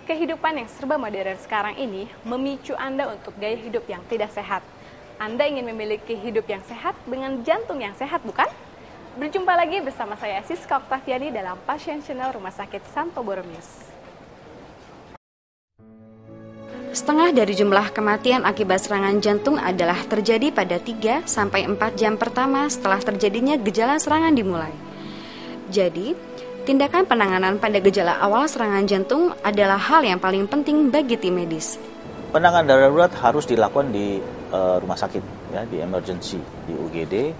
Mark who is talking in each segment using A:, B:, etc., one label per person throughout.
A: Kehidupan yang serba modern sekarang ini memicu Anda untuk gaya hidup yang tidak sehat. Anda ingin memiliki hidup yang sehat dengan jantung yang sehat, bukan? Berjumpa lagi bersama saya Siska Oktaviani dalam Pasien Channel Rumah Sakit Santo Borromeus.
B: Setengah dari jumlah kematian akibat serangan jantung adalah terjadi pada 3-4 jam pertama setelah terjadinya gejala serangan dimulai. Jadi, tindakan penanganan pada gejala awal serangan jantung adalah hal yang paling penting bagi tim medis.
C: Penanganan darurat harus dilakukan di rumah sakit, ya, di emergency, di UGD.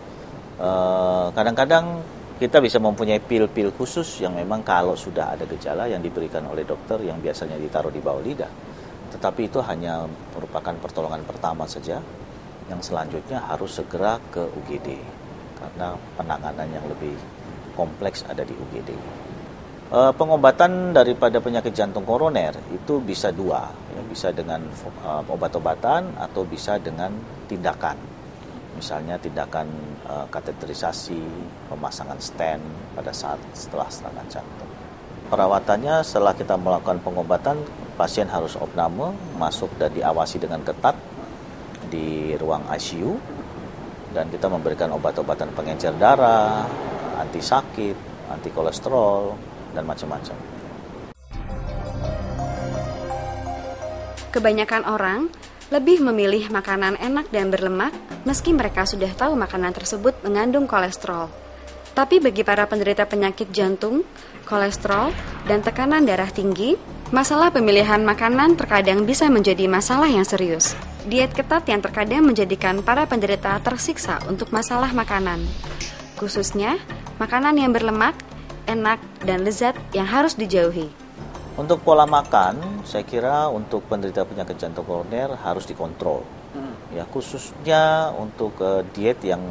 C: Kadang-kadang kita bisa mempunyai pil-pil khusus yang memang kalau sudah ada gejala yang diberikan oleh dokter yang biasanya ditaruh di bawah lidah. Tetapi itu hanya merupakan pertolongan pertama saja, yang selanjutnya harus segera ke UGD karena penanganan yang lebih kompleks ada di UGD. Pengobatan daripada penyakit jantung koroner itu bisa dua, ya, bisa dengan obat-obatan atau bisa dengan tindakan. Misalnya tindakan kateterisasi, pemasangan stent pada saat setelah serangan jantung. Perawatannya setelah kita melakukan pengobatan, pasien harus opname, masuk dan diawasi dengan ketat di ruang ICU, dan kita memberikan obat-obatan pengencer darah, anti sakit, anti kolesterol, dan macam-macam.
B: Kebanyakan orang lebih memilih makanan enak dan berlemak meski mereka sudah tahu makanan tersebut mengandung kolesterol. Tapi bagi para penderita penyakit jantung, kolesterol, dan tekanan darah tinggi, masalah pemilihan makanan terkadang bisa menjadi masalah yang serius. Diet ketat yang terkadang menjadikan para penderita tersiksa untuk masalah makanan. Khususnya, makanan yang berlemak, enak, dan lezat yang harus dijauhi.
C: Untuk pola makan, saya kira untuk penderita penyakit jantung koroner harus dikontrol. Ya, khususnya untuk diet yang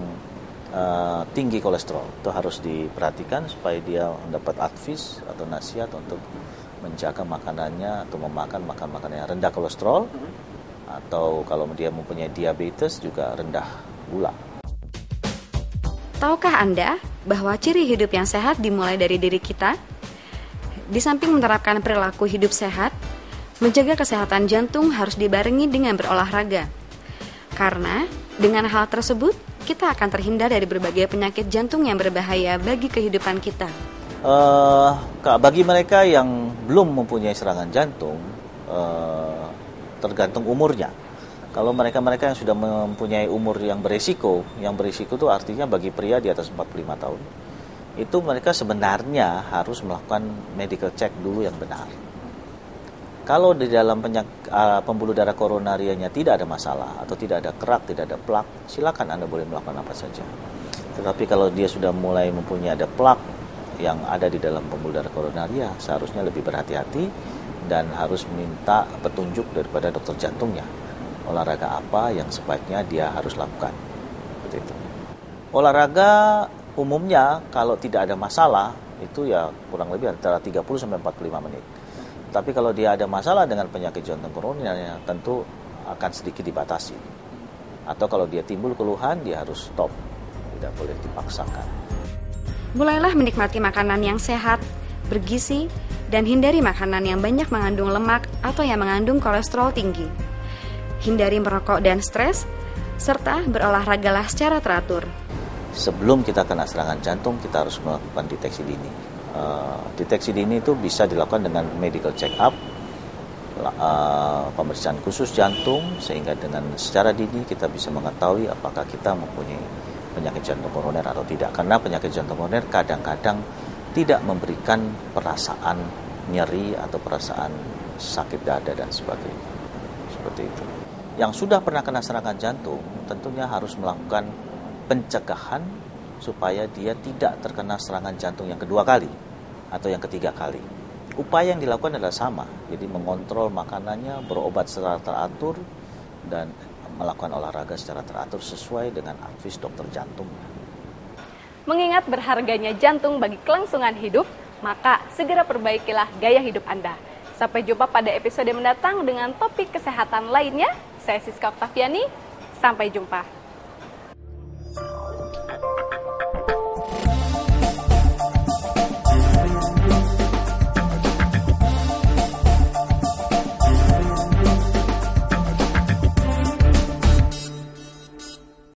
C: tinggi kolesterol itu harus diperhatikan supaya dia mendapat advis atau nasihat untuk menjaga makanannya atau memakan makanan yang rendah kolesterol, atau kalau dia mempunyai diabetes juga rendah gula.
B: Tahukah Anda bahwa ciri hidup yang sehat dimulai dari diri kita? Di samping menerapkan perilaku hidup sehat, menjaga kesehatan jantung harus dibarengi dengan berolahraga. Karena dengan hal tersebut, kita akan terhindar dari berbagai penyakit jantung yang berbahaya bagi kehidupan kita.
C: Bagi mereka yang belum mempunyai serangan jantung, tergantung umurnya. Kalau mereka-mereka yang sudah mempunyai umur yang berisiko itu artinya bagi pria di atas 45 tahun, itu mereka sebenarnya harus melakukan medical check dulu yang benar. Kalau di dalam pembuluh darah koronarianya tidak ada masalah atau tidak ada kerak, tidak ada plak, silakan Anda boleh melakukan apa saja. Tetapi kalau dia sudah mulai mempunyai ada plak yang ada di dalam pembuluh darah koronaria, seharusnya lebih berhati-hati dan harus minta petunjuk daripada dokter jantungnya. Olahraga apa yang sebaiknya dia harus lakukan. Seperti itu. Olahraga umumnya kalau tidak ada masalah itu ya kurang lebih antara 30 sampai 45 menit. Tapi kalau dia ada masalah dengan penyakit jantung koroner, tentu akan sedikit dibatasi. Atau kalau dia timbul keluhan, dia harus stop. Tidak boleh dipaksakan.
B: Mulailah menikmati makanan yang sehat, bergizi, dan hindari makanan yang banyak mengandung lemak atau yang mengandung kolesterol tinggi. Hindari merokok dan stres, serta berolahragalah secara teratur.
C: Sebelum kita kena serangan jantung, kita harus melakukan deteksi dini. Deteksi dini itu bisa dilakukan dengan medical check up, pemeriksaan khusus jantung, sehingga dengan secara dini kita bisa mengetahui apakah kita mempunyai penyakit jantung koroner atau tidak. Karena penyakit jantung koroner kadang-kadang tidak memberikan perasaan nyeri atau perasaan sakit dada dan sebagainya. Seperti itu. Yang sudah pernah kena serangan jantung tentunya harus melakukan pencegahan supaya dia tidak terkena serangan jantung yang kedua kali atau yang ketiga kali. Upaya yang dilakukan adalah sama, jadi mengontrol makanannya, berobat secara teratur, dan melakukan olahraga secara teratur sesuai dengan advis dokter jantung.
A: Mengingat berharganya jantung bagi kelangsungan hidup, maka segera perbaikilah gaya hidup Anda. Sampai jumpa pada episode mendatang dengan topik kesehatan lainnya. Saya Siska Oktaviani, sampai jumpa.